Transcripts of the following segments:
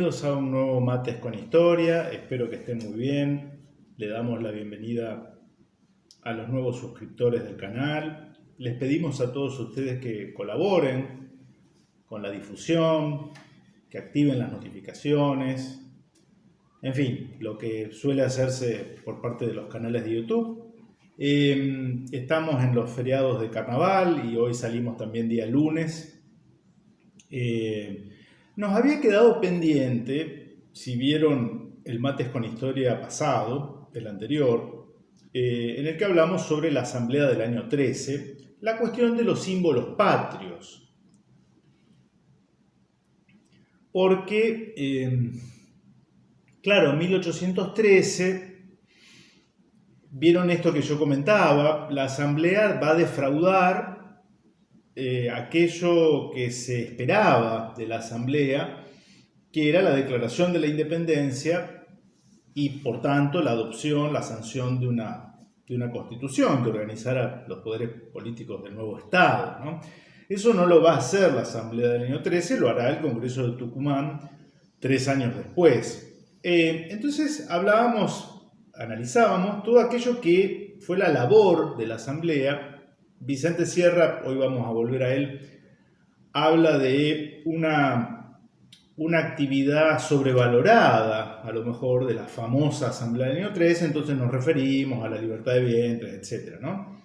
bienvenidos a un nuevo Mates con Historia. Espero que estén muy bien. Le damos la bienvenida a los nuevos suscriptores del canal. Les pedimos a todos ustedes que colaboren con la difusión, que activen las notificaciones, en fin, lo que suele hacerse por parte de los canales de YouTube. Estamos en los feriados de carnaval y hoy salimos también día lunes. Nos había quedado pendiente, si vieron el Mates con Historia pasado, el anterior, en el que hablamos sobre la asamblea del año 13, la cuestión de los símbolos patrios. Porque, claro, en 1813, vieron esto que yo comentaba, la asamblea va a defraudar aquello que se esperaba de la asamblea, que era la declaración de la independencia y por tanto la adopción, la sanción de una constitución que organizara los poderes políticos del nuevo Estado, ¿no? Eso no lo va a hacer la asamblea del año 13, lo hará el Congreso de Tucumán 3 años después. Entonces analizábamos todo aquello que fue la labor de la asamblea. Vicente Sierra, hoy vamos a volver a él, habla de una actividad sobrevalorada, a lo mejor de la famosa asamblea del año 13, entonces nos referimos a la libertad de vientres, etc., ¿no?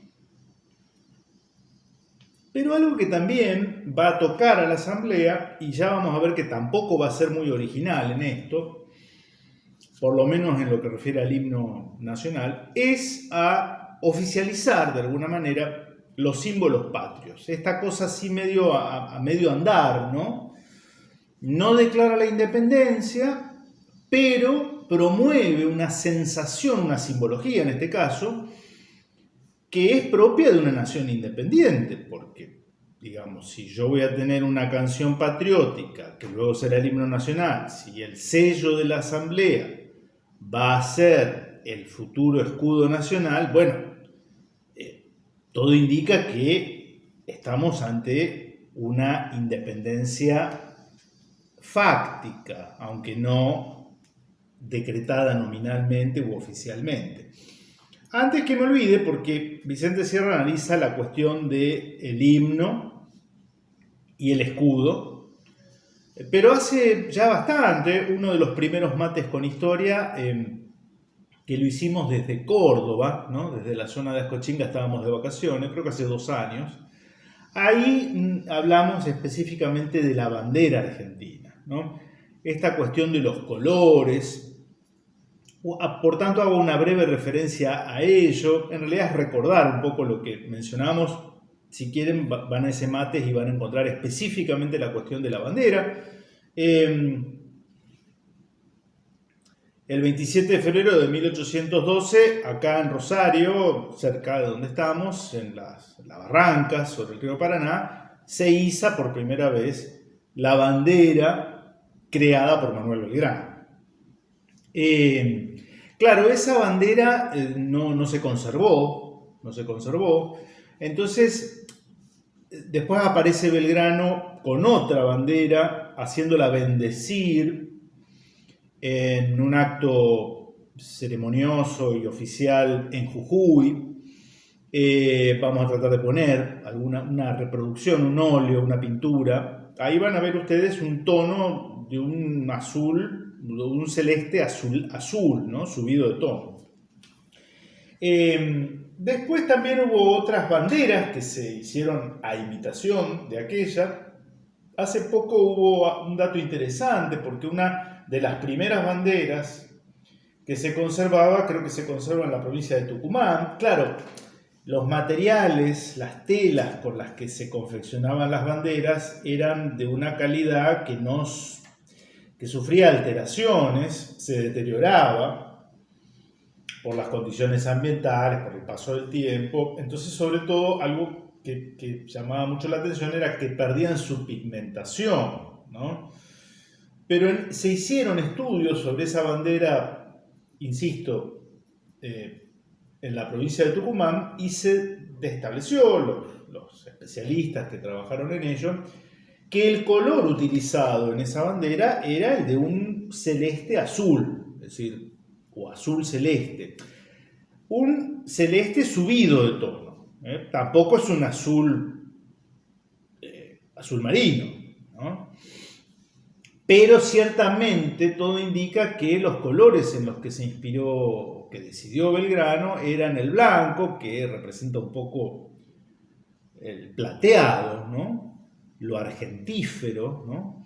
Pero algo que también va a tocar a la asamblea, y ya vamos a ver que tampoco va a ser muy original en esto, por lo menos en lo que refiere al himno nacional, es a oficializar de alguna manera los símbolos patrios. Esta cosa así medio a medio andar, ¿no? No declara la independencia, pero promueve una sensación, una simbología en este caso, que es propia de una nación independiente, porque, digamos, si yo voy a tener una canción patriótica, que luego será el himno nacional, si el sello de la asamblea va a ser el futuro escudo nacional, bueno, todo indica que estamos ante una independencia fáctica, aunque no decretada nominalmente u oficialmente. Antes que me olvide, porque Vicente Sierra analiza la cuestión del himno y el escudo, pero hace ya bastante, uno de los primeros Mates con Historia, que lo hicimos desde Córdoba, ¿no? Desde la zona de Ascochinga, estábamos de vacaciones, creo que hace 2 años. Ahí hablamos específicamente de la bandera argentina, ¿no? Esta cuestión de los colores. Por tanto, hago una breve referencia a ello. En realidad es recordar un poco lo que mencionamos. Si quieren, van a ese Mates y van a encontrar específicamente la cuestión de la bandera. El 27 de febrero de 1812, acá en Rosario, cerca de donde estamos, en las barrancas sobre el río Paraná, se iza por primera vez la bandera creada por Manuel Belgrano. Claro, esa bandera no se conservó, entonces después aparece Belgrano con otra bandera, haciéndola bendecir en un acto ceremonioso y oficial en Jujuy. Vamos a tratar de poner una reproducción, un óleo, una pintura. Ahí van a ver ustedes un tono de un azul, de un celeste azul, ¿no? Subido de tono. Después también hubo otras banderas que se hicieron a imitación de aquella. Hace poco hubo un dato interesante, porque una de las primeras banderas que se conservaba, creo que se conserva en la provincia de Tucumán. Claro, los materiales, las telas con las que se confeccionaban las banderas eran de una calidad que sufría alteraciones, se deterioraba por las condiciones ambientales, por el paso del tiempo. Entonces, sobre todo, algo que llamaba mucho la atención era que perdían su pigmentación, ¿no? Pero se hicieron estudios sobre esa bandera, insisto, en la provincia de Tucumán, y se estableció, los especialistas que trabajaron en ello, que el color utilizado en esa bandera era el de un celeste azul, es decir, o azul celeste. Un celeste subido de tono, tampoco es un azul, azul marino, ¿no? Pero ciertamente todo indica que los colores en los que se inspiró, que decidió Belgrano, eran el blanco, que representa un poco el plateado, ¿no? Lo argentífero, ¿no?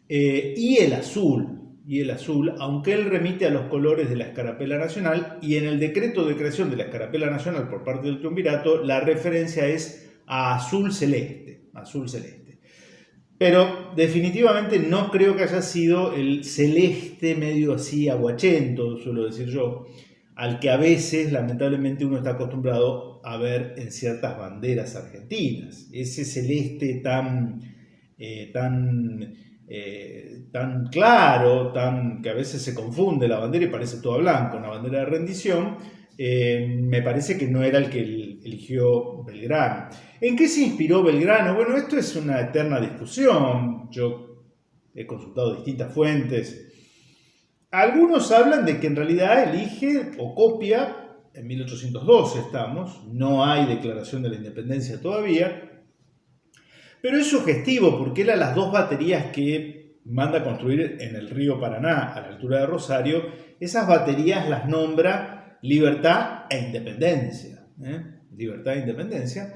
Y el azul, aunque él remite a los colores de la Escarapela Nacional, y en el decreto de creación de la Escarapela Nacional por parte del Triunvirato, la referencia es a azul celeste, azul celeste. Pero definitivamente no creo que haya sido el celeste medio así aguachento, suelo decir yo, al que a veces lamentablemente uno está acostumbrado a ver en ciertas banderas argentinas. Ese celeste tan claro, que a veces se confunde la bandera y parece toda blanca, una bandera de rendición, me parece que no era el que eligió Belgrano. ¿En qué se inspiró Belgrano? Bueno, esto es una eterna discusión. Yo he consultado distintas fuentes. Algunos hablan de que en realidad elige o copia, en 1812 estamos, no hay declaración de la independencia todavía, pero es sugestivo porque él a las dos baterías que manda a construir en el río Paraná, a la altura de Rosario, esas baterías las nombra Libertad e Independencia. Libertad e Independencia.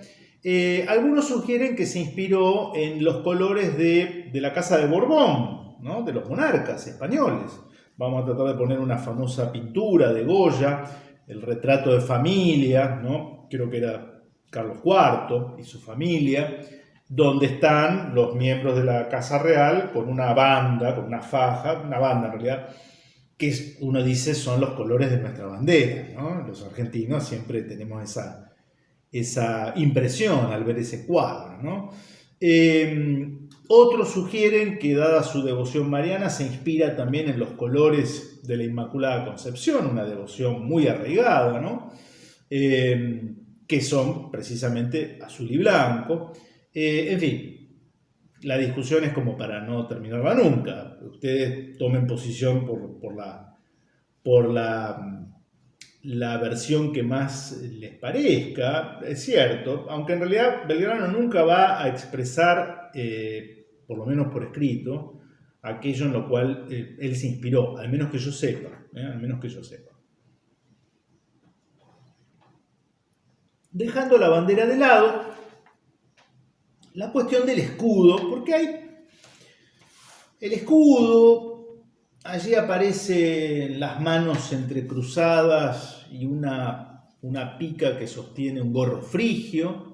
Algunos sugieren que se inspiró en los colores de la Casa de Borbón, ¿no? De los monarcas españoles. Vamos a tratar de poner una famosa pintura de Goya, el retrato de familia, ¿no? Creo que era Carlos IV y su familia, donde están los miembros de la Casa Real con una banda, con una faja, una banda en realidad, que uno dice son los colores de nuestra bandera, ¿no? Los argentinos siempre tenemos esa impresión al ver ese cuadro, ¿no? Otros sugieren que dada su devoción mariana se inspira también en los colores de la Inmaculada Concepción, una devoción muy arraigada, ¿no? Que son precisamente azul y blanco. En fin, la discusión es como para no terminarla nunca. Ustedes tomen posición por la versión que más les parezca, es cierto, aunque en realidad Belgrano nunca va a expresar, por lo menos por escrito, aquello en lo cual él se inspiró, al menos que yo sepa, al menos que yo sepa. Dejando la bandera de lado, la cuestión del escudo, porque hay el escudo, allí aparecen las manos entrecruzadas y una pica que sostiene un gorro frigio,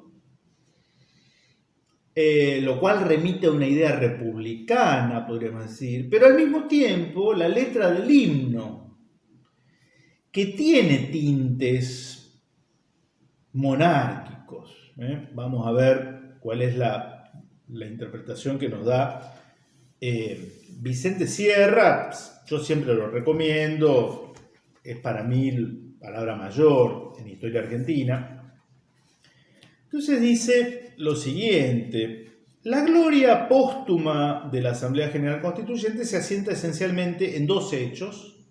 lo cual remite a una idea republicana, podríamos decir, pero al mismo tiempo la letra del himno, que tiene tintes monárquicos. Vamos a ver cuál es la interpretación que nos da Vicente Sierra. Yo siempre lo recomiendo, es para mí palabra mayor en historia argentina. Entonces dice lo siguiente: la gloria póstuma de la Asamblea General Constituyente se asienta esencialmente en dos hechos: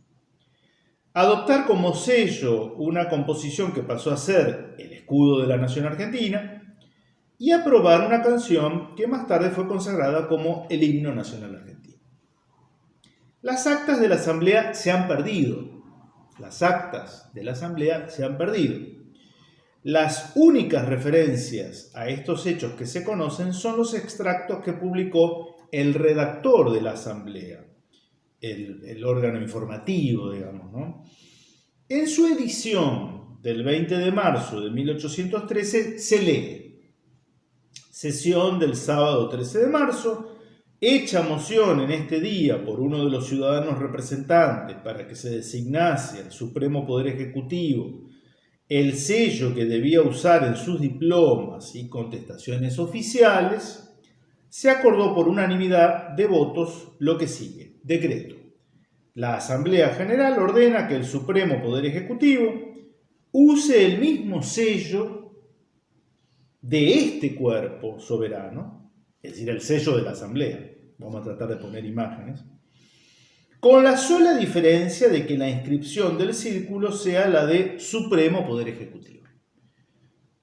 adoptar como sello una composición que pasó a ser el escudo de la nación argentina, y aprobar una canción que más tarde fue consagrada como el himno nacional argentino. Las actas de la Asamblea se han perdido. Las únicas referencias a estos hechos que se conocen son los extractos que publicó el redactor de la Asamblea, el órgano informativo, digamos, ¿no? En su edición del 20 de marzo de 1813 se lee: sesión del sábado 13 de marzo, hecha moción en este día por uno de los ciudadanos representantes para que se designase al Supremo Poder Ejecutivo el sello que debía usar en sus diplomas y contestaciones oficiales, se acordó por unanimidad de votos lo que sigue. Decreto: la Asamblea General ordena que el Supremo Poder Ejecutivo use el mismo sello de este cuerpo soberano es decir, el sello de la Asamblea. Vamos a tratar de poner imágenes. Con la sola diferencia de que la inscripción del círculo sea la de Supremo Poder Ejecutivo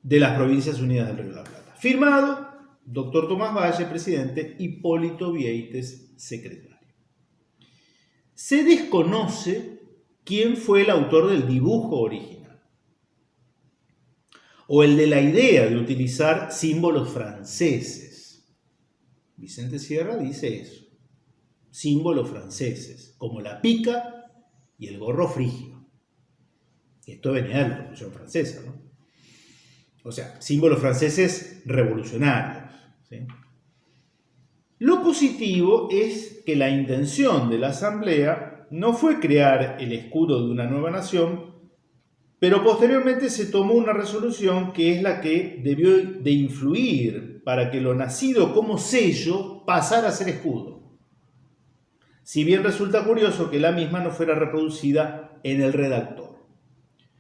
de las Provincias Unidas del Río de la Plata. Firmado, Dr. Tomás Valle, presidente, Hipólito Vieites, secretario. Se desconoce quién fue el autor del dibujo original o el de la idea de utilizar símbolos franceses. Vicente Sierra dice eso, símbolos franceses, como la pica y el gorro frigio. Esto venía de la Revolución Francesa, ¿no? O sea, símbolos franceses revolucionarios, ¿sí? Lo positivo es que la intención de la Asamblea no fue crear el escudo de una nueva nación, pero posteriormente se tomó una resolución que es la que debió de influir para que lo nacido como sello pasara a ser escudo. Si bien resulta curioso que la misma no fuera reproducida en el redactor.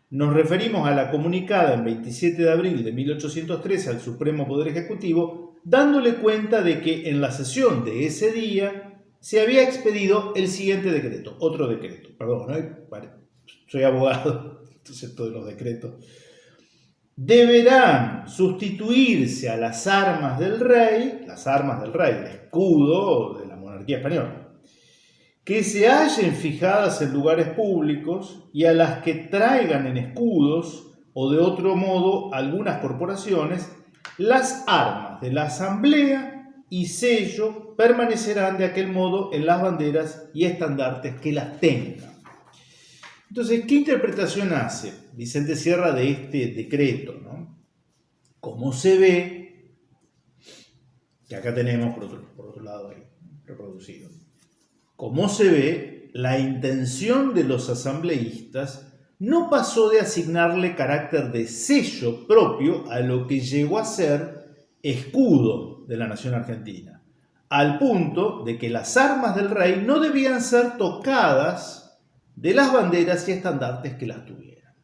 Nos referimos a la comunicada en 27 de abril de 1813 al Supremo Poder Ejecutivo, dándole cuenta de que en la sesión de ese día se había expedido el siguiente decreto, otro decreto. Perdón, ¿no? Soy abogado, entonces todos los decretos. Deberán sustituirse a las armas del rey, el escudo de la monarquía española, que se hallen fijadas en lugares públicos y a las que traigan en escudos o de otro modo algunas corporaciones, las armas de la Asamblea y sello permanecerán de aquel modo en las banderas y estandartes que las tengan. Entonces, ¿qué interpretación hace Vicente Sierra de este decreto, ¿no? Como se ve, que acá tenemos por otro lado ahí, reproducido. Como se ve, la intención de los asambleístas no pasó de asignarle carácter de sello propio a lo que llegó a ser escudo de la nación argentina, al punto de que las armas del rey no debían ser tocadas de las banderas y estandartes que las tuvieran.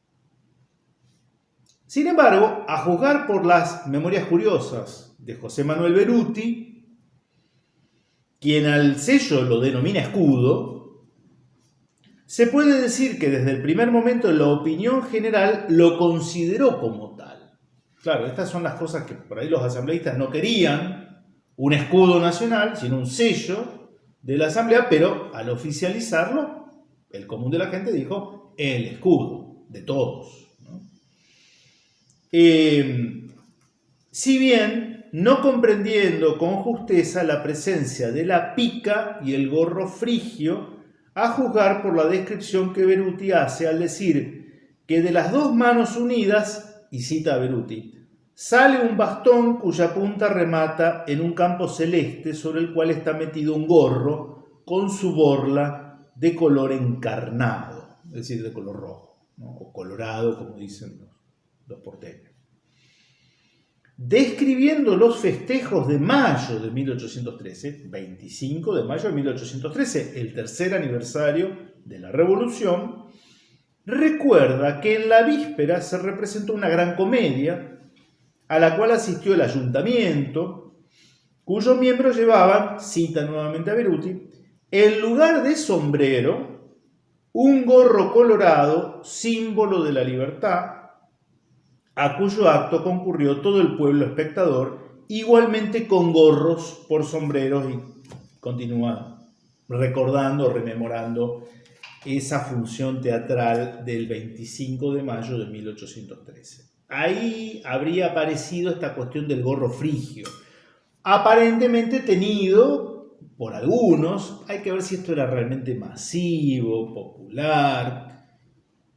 Sin embargo, a juzgar por las memorias curiosas de José Manuel Beruti, quien al sello lo denomina escudo, se puede decir que desde el primer momento la opinión general lo consideró como tal. Claro, estas son las cosas que por ahí los asambleístas no querían, un escudo nacional, sino un sello de la asamblea, pero al oficializarlo, el común de la gente dijo el escudo de todos, ¿no? Si bien no comprendiendo con justeza la presencia de la pica y el gorro frigio, a juzgar por la descripción que Beruti hace al decir que de las dos manos unidas, y cita a Beruti, sale un bastón cuya punta remata en un campo celeste sobre el cual está metido un gorro con su borla de color encarnado, es decir, de color rojo, ¿no? O colorado, como dicen los porteños. Describiendo los festejos de mayo de 1813, 25 de mayo de 1813, el tercer aniversario de la Revolución, recuerda que en la víspera se representó una gran comedia a la cual asistió el ayuntamiento, cuyos miembros llevaban, cita nuevamente a Beruti, en lugar de sombrero, un gorro colorado, símbolo de la libertad, a cuyo acto concurrió todo el pueblo espectador, igualmente con gorros por sombreros, y continúa recordando, rememorando esa función teatral del 25 de mayo de 1813. Ahí habría aparecido esta cuestión del gorro frigio, aparentemente tenido por algunos. Hay que ver si esto era realmente masivo, popular,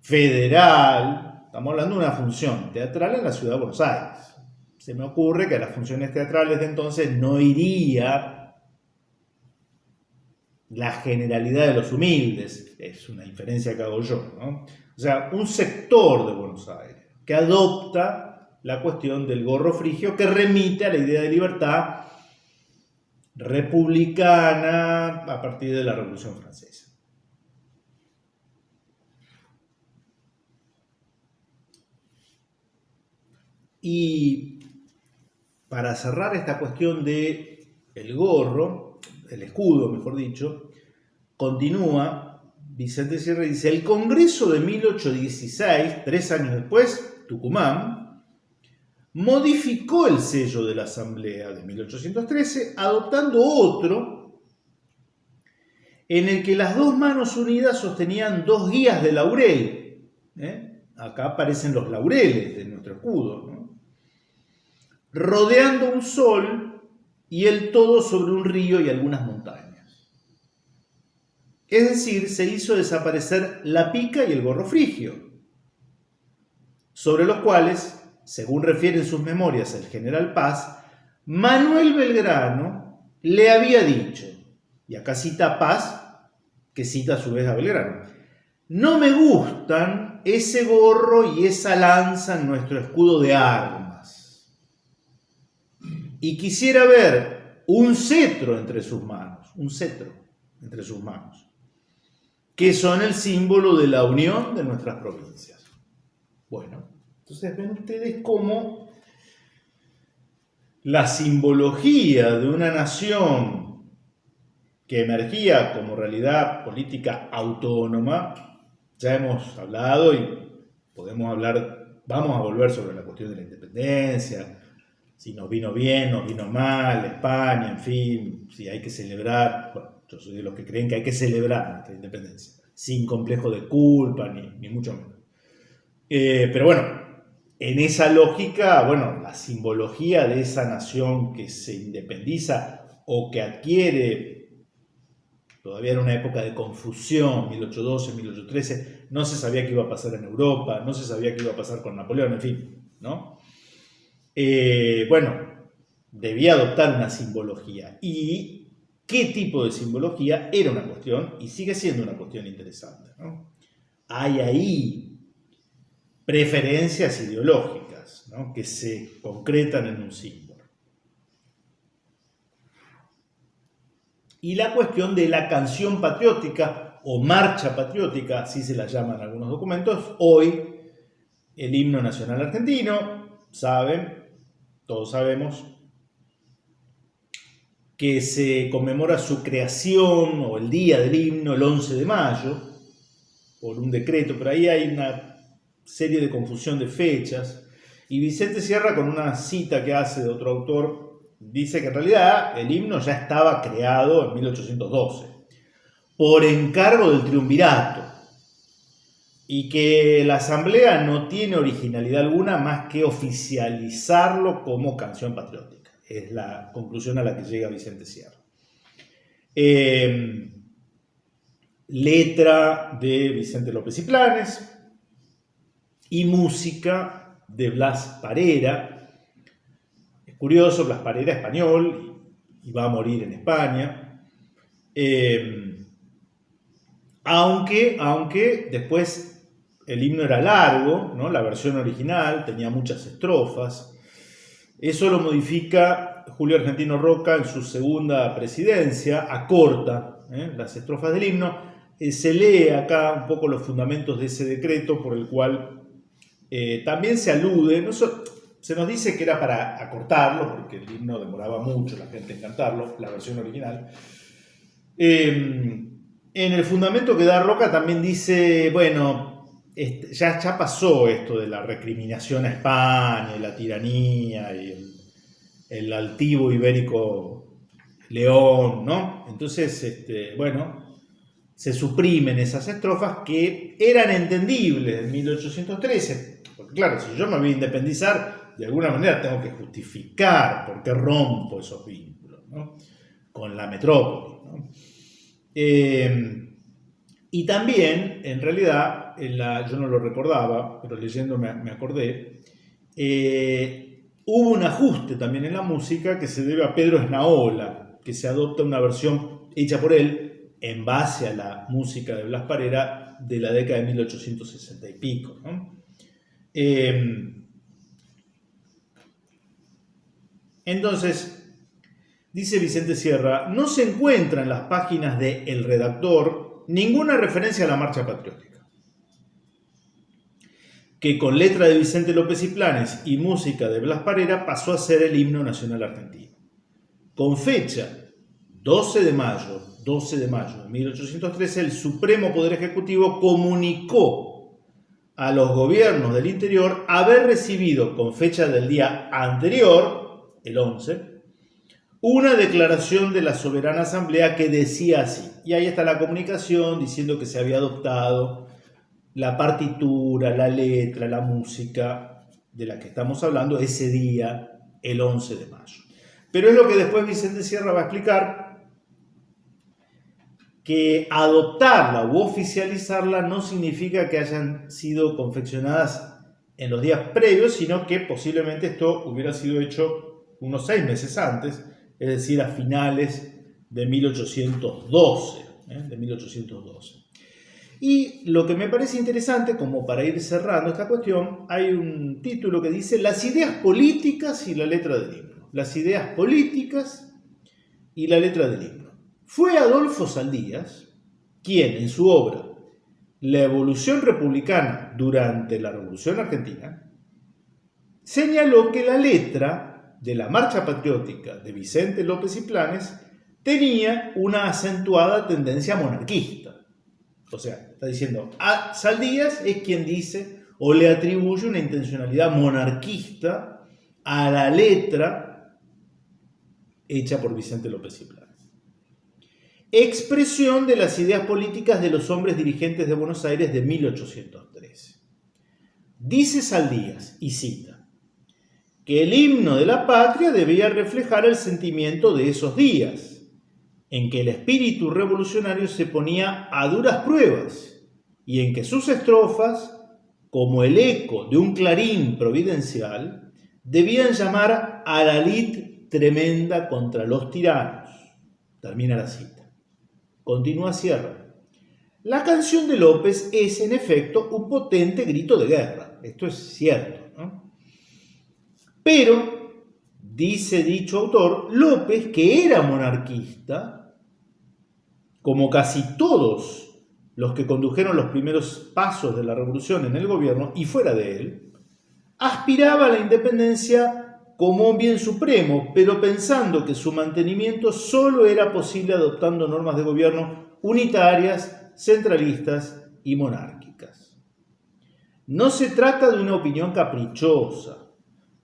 federal. Estamos hablando de una función teatral en la ciudad de Buenos Aires. Se me ocurre que a las funciones teatrales de entonces no iría la generalidad de los humildes. Es una inferencia que hago yo, ¿no? O sea, un sector de Buenos Aires que adopta la cuestión del gorro frigio, que remite a la idea de libertad republicana a partir de la Revolución Francesa. Y para cerrar esta cuestión de el gorro, el escudo, mejor dicho, continúa Vicente Sierra y dice: el Congreso de 1816, 3 años después, Tucumán, modificó el sello de la Asamblea de 1813, adoptando otro en el que las dos manos unidas sostenían 2 guías de laurel. Acá aparecen los laureles de nuestro escudo, ¿no? Rodeando un sol y el todo sobre un río y algunas montañas. Es decir, se hizo desaparecer la pica y el gorro frigio, sobre los cuales, según refiere en sus memorias el general Paz, Manuel Belgrano le había dicho, y acá cita a Paz, que cita a su vez a Belgrano: no me gustan ese gorro y esa lanza en nuestro escudo de armas, y quisiera ver un cetro entre sus manos, que son el símbolo de la unión de nuestras provincias. Bueno, entonces ven ustedes cómo la simbología de una nación que emergía como realidad política autónoma, ya hemos hablado y podemos hablar, vamos a volver sobre la cuestión de la independencia, si nos vino bien, nos vino mal, España, en fin, si hay que celebrar. Bueno, yo soy de los que creen que hay que celebrar nuestra independencia, sin complejo de culpa, ni mucho menos. Pero bueno, en esa lógica, bueno, la simbología de esa nación que se independiza o que adquiere, todavía era una época de confusión, 1812, 1813, no se sabía qué iba a pasar en Europa, no se sabía qué iba a pasar con Napoleón, en fin, ¿no? Bueno, debía adoptar una simbología. ¿Y qué tipo de simbología? Era una cuestión, y sigue siendo una cuestión interesante, ¿no? Hay ahí preferencias ideológicas, ¿no?, que se concretan en un símbolo. Y la cuestión de la canción patriótica o marcha patriótica, así se la llaman algunos documentos, hoy el himno nacional argentino, saben, todos sabemos que se conmemora su creación o el día del himno el 11 de mayo, por un decreto, pero ahí hay una serie de confusión de fechas, y Vicente Sierra, con una cita que hace de otro autor, dice que en realidad el himno ya estaba creado en 1812, por encargo del triunvirato, y que la Asamblea no tiene originalidad alguna más que oficializarlo como canción patriótica. Es la conclusión a la que llega Vicente Sierra. Letra de Vicente López y Planes y música de Blas Parera. Es curioso, Blas Parera español y va a morir en España. Aunque después el himno era largo, ¿no? La versión original tenía muchas estrofas. Eso lo modifica Julio Argentino Roca en su segunda presidencia, acorta las estrofas del himno. Se lee acá un poco los fundamentos de ese decreto por el cual también se alude, se nos dice que era para acortarlo, porque el himno demoraba mucho la gente en cantarlo, la versión original. En el fundamento que da Roca también dice, bueno, ya pasó esto de la recriminación a España y la tiranía y el altivo ibérico León, ¿no? Entonces, bueno, se suprimen esas estrofas que eran entendibles en 1813, porque claro, si yo me voy a independizar, de alguna manera tengo que justificar por qué rompo esos vínculos, ¿no?, con la metrópoli, ¿no? Y también, en realidad, yo no lo recordaba, pero leyendo me acordé, hubo un ajuste también en la música que se debe a Pedro Esnaola, que se adopta una versión hecha por él en base a la música de Blas Parera de la década de 1860 y pico, ¿no? Entonces, dice Vicente Sierra, no se encuentra en las páginas de El Redactor ninguna referencia a la marcha patriótica, que con letra de Vicente López y Planes y música de Blas Parera pasó a ser el himno nacional argentino. con fecha 12 de mayo de 1813, el Supremo Poder Ejecutivo comunicó a los gobiernos del interior haber recibido, con fecha del día anterior, el 11, una declaración de la Soberana Asamblea que decía así. Y ahí está la comunicación diciendo que se había adoptado la partitura, la letra, la música de la que estamos hablando ese día, el 11 de mayo. Pero es lo que después Vicente Sierra va a explicar, que adoptarla u oficializarla no significa que hayan sido confeccionadas en los días previos, sino que posiblemente esto hubiera sido hecho unos 6 meses antes, es decir, a finales de 1812. Y lo que me parece interesante, como para ir cerrando esta cuestión, hay un título que dice Las ideas políticas y la letra del himno. Las ideas políticas y la letra del himno. Fue Adolfo Saldías quien, en su obra La evolución republicana durante la Revolución Argentina, señaló que la letra de la Marcha Patriótica de Vicente López y Planes tenía una acentuada tendencia monarquista. O sea, está diciendo, a Saldías es quien dice o le atribuye una intencionalidad monarquista a la letra hecha por Vicente López y Planes. Expresión de las ideas políticas de los hombres dirigentes de Buenos Aires de 1813. Dice Saldías, y cita, que el himno de la patria debía reflejar el sentimiento de esos días, en que el espíritu revolucionario se ponía a duras pruebas y en que sus estrofas, como el eco de un clarín providencial, debían llamar a la lid tremenda contra los tiranos. Termina la cita. Continúa Sierra. La canción de López es, en efecto, un potente grito de guerra. Esto es cierto, ¿no? Pero, dice dicho autor, López, que era monarquista, como casi todos los que condujeron los primeros pasos de la revolución en el gobierno y fuera de él, aspiraba a la independencia como un bien supremo, pero pensando que su mantenimiento solo era posible adoptando normas de gobierno unitarias, centralistas y monárquicas. No se trata de una opinión caprichosa,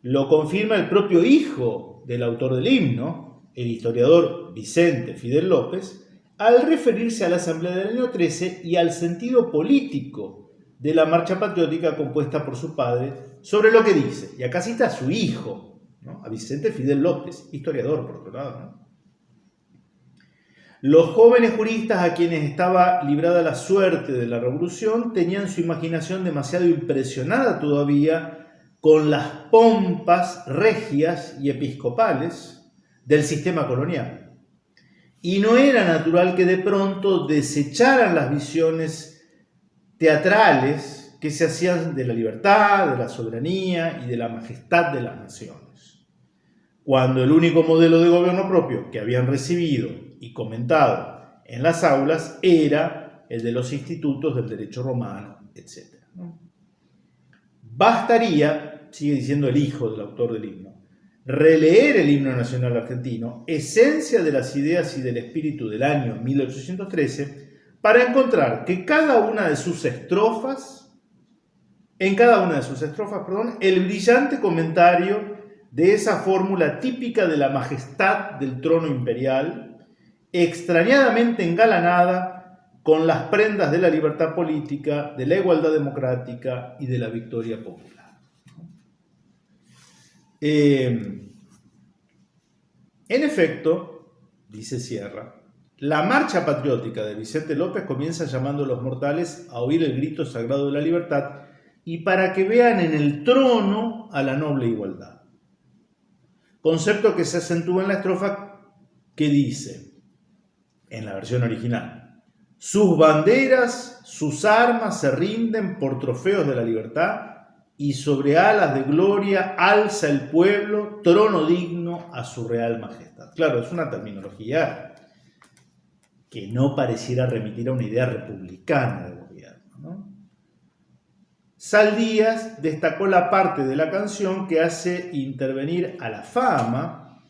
lo confirma el propio hijo del autor del himno, el historiador Vicente Fidel López, al referirse a la Asamblea del año 13 y al sentido político de la marcha patriótica compuesta por su padre, sobre lo que dice, y acá cita a su hijo, ¿no? A Vicente Fidel López, historiador por otro lado, ¿no? Los jóvenes juristas a quienes estaba librada la suerte de la revolución tenían su imaginación demasiado impresionada todavía con las pompas regias y episcopales del sistema colonial. Y no era natural que de pronto desecharan las visiones teatrales que se hacían de la libertad, de la soberanía y de la majestad de las naciones, cuando el único modelo de gobierno propio que habían recibido y comentado en las aulas era el de los institutos del derecho romano, etc. Bastaría, sigue diciendo el hijo del autor del himno, releer el himno nacional argentino, esencia de las ideas y del espíritu del año 1813, para encontrar que en cada una de sus estrofas, el brillante comentario de esa fórmula típica de la majestad del trono imperial, extrañadamente engalanada con las prendas de la libertad política, de la igualdad democrática y de la victoria popular. En efecto, dice Sierra, la marcha patriótica de Vicente López comienza llamando a los mortales a oír el grito sagrado de la libertad y para que vean en el trono a la noble igualdad. Concepto que se acentúa en la estrofa que dice, en la versión original, sus banderas, sus armas se rinden por trofeos de la libertad y sobre alas de gloria alza el pueblo, trono digno a su real majestad. Claro, es una terminología que no pareciera remitir a una idea republicana de gobierno, ¿no? Saldías destacó la parte de la canción que hace intervenir a la fama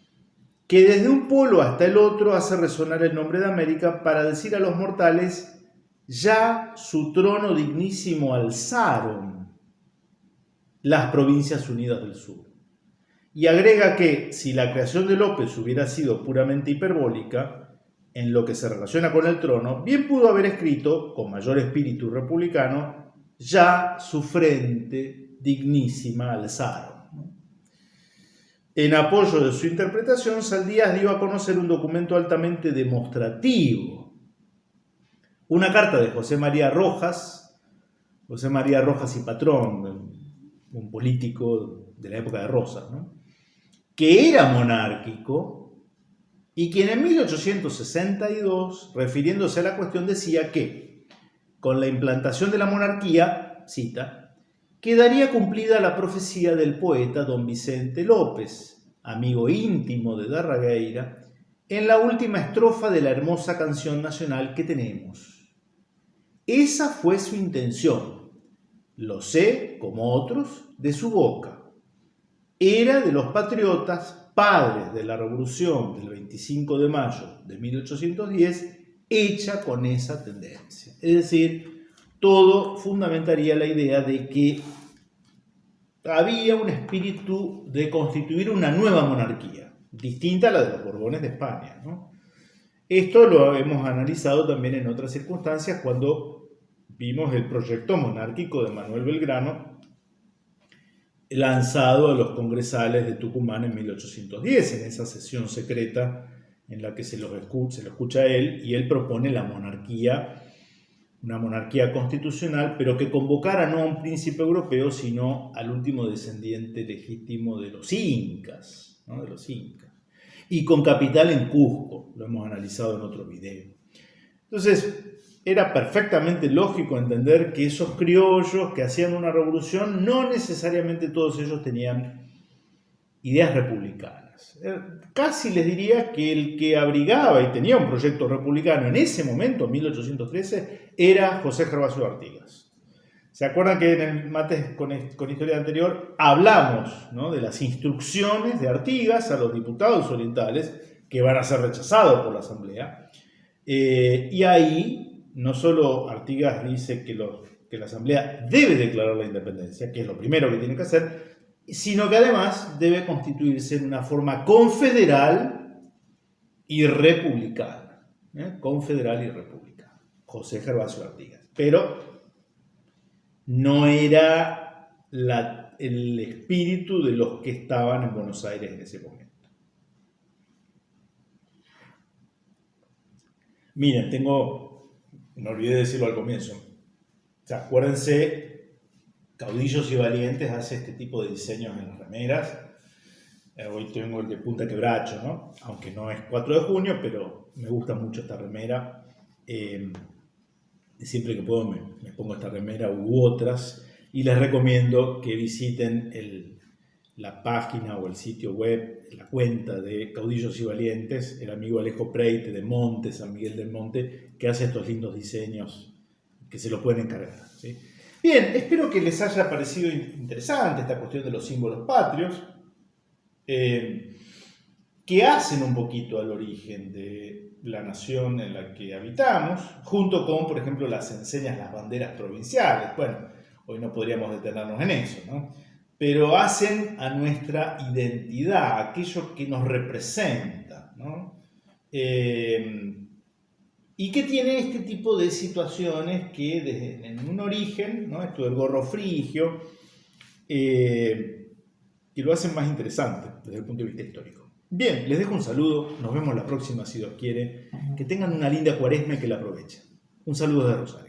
que desde un polo hasta el otro hace resonar el nombre de América para decir a los mortales: ya su trono dignísimo alzaron las Provincias Unidas del Sur. Y agrega que si la creación de López hubiera sido puramente hiperbólica, en lo que se relaciona con el trono, bien pudo haber escrito, con mayor espíritu republicano, ya su frente dignísima alzaron. En apoyo de su interpretación, Saldías dio a conocer un documento altamente demostrativo. Una carta de José María Rojas y Patrón, un político de la época de Rosas, ¿no?, que era monárquico y quien en 1862, refiriéndose a la cuestión, decía que con la implantación de la monarquía, cita, quedaría cumplida la profecía del poeta don Vicente López, amigo íntimo de Darragueira, en la última estrofa de la hermosa canción nacional que tenemos. Esa fue su intención, lo sé, como otros, de su boca. Era de los patriotas, padres de la revolución del 25 de mayo de 1810, hecha con esa tendencia. Es decir, todo fundamentaría la idea de que había un espíritu de constituir una nueva monarquía, distinta a la de los Borbones de España, ¿no? Esto lo hemos analizado también en otras circunstancias cuando vimos el proyecto monárquico de Manuel Belgrano, lanzado a los congresales de Tucumán en 1810, en esa sesión secreta en la que se lo escucha a él, y él propone la monarquía, una monarquía constitucional, pero que convocara no a un príncipe europeo, sino al último descendiente legítimo de los incas, ¿no?, de los incas, y con capital en Cusco, lo hemos analizado en otro video. Entonces, era perfectamente lógico entender que esos criollos que hacían una revolución, no necesariamente todos ellos tenían ideas republicanas. Casi les diría que el que abrigaba y tenía un proyecto republicano en ese momento, 1813, era José Gervasio Artigas. ¿Se acuerdan que en el Mates con historia anterior hablamos, ¿no?, de las instrucciones de Artigas a los diputados orientales que van a ser rechazados por la Asamblea? Y ahí no solo Artigas dice que la Asamblea debe declarar la independencia, que es lo primero que tiene que hacer, sino que además debe constituirse en una forma confederal y republicana. Confederal y republicana. José Gervasio Artigas. Pero no era el espíritu de los que estaban en Buenos Aires en ese momento. Miren, no olvidé decirlo al comienzo. O sea, acuérdense, Caudillos y Valientes hace este tipo de diseños en las remeras. Hoy tengo el de Punta Quebracho, ¿no? Aunque no es 4 de junio, pero me gusta mucho esta remera. Siempre que puedo me pongo esta remera u otras. Y les recomiendo que visiten la página o el sitio web, la cuenta de Caudillos y Valientes, el amigo Alejo Preite de Monte, San Miguel del Monte, que hace estos lindos diseños que se los pueden encargar, ¿sí? Bien, espero que les haya parecido interesante esta cuestión de los símbolos patrios, que hacen un poquito al origen de la nación en la que habitamos, junto con, por ejemplo, las enseñas, las banderas provinciales. Bueno, hoy no podríamos detenernos en eso, ¿no? Pero hacen a nuestra identidad, aquello que nos representa, ¿no? Y que tiene este tipo de situaciones que en un origen, ¿no?, esto del gorro frigio, que lo hacen más interesante desde el punto de vista histórico. Bien, les dejo un saludo, nos vemos la próxima si Dios quiere, que tengan una linda cuaresma y que la aprovechen. Un saludo de Rosario.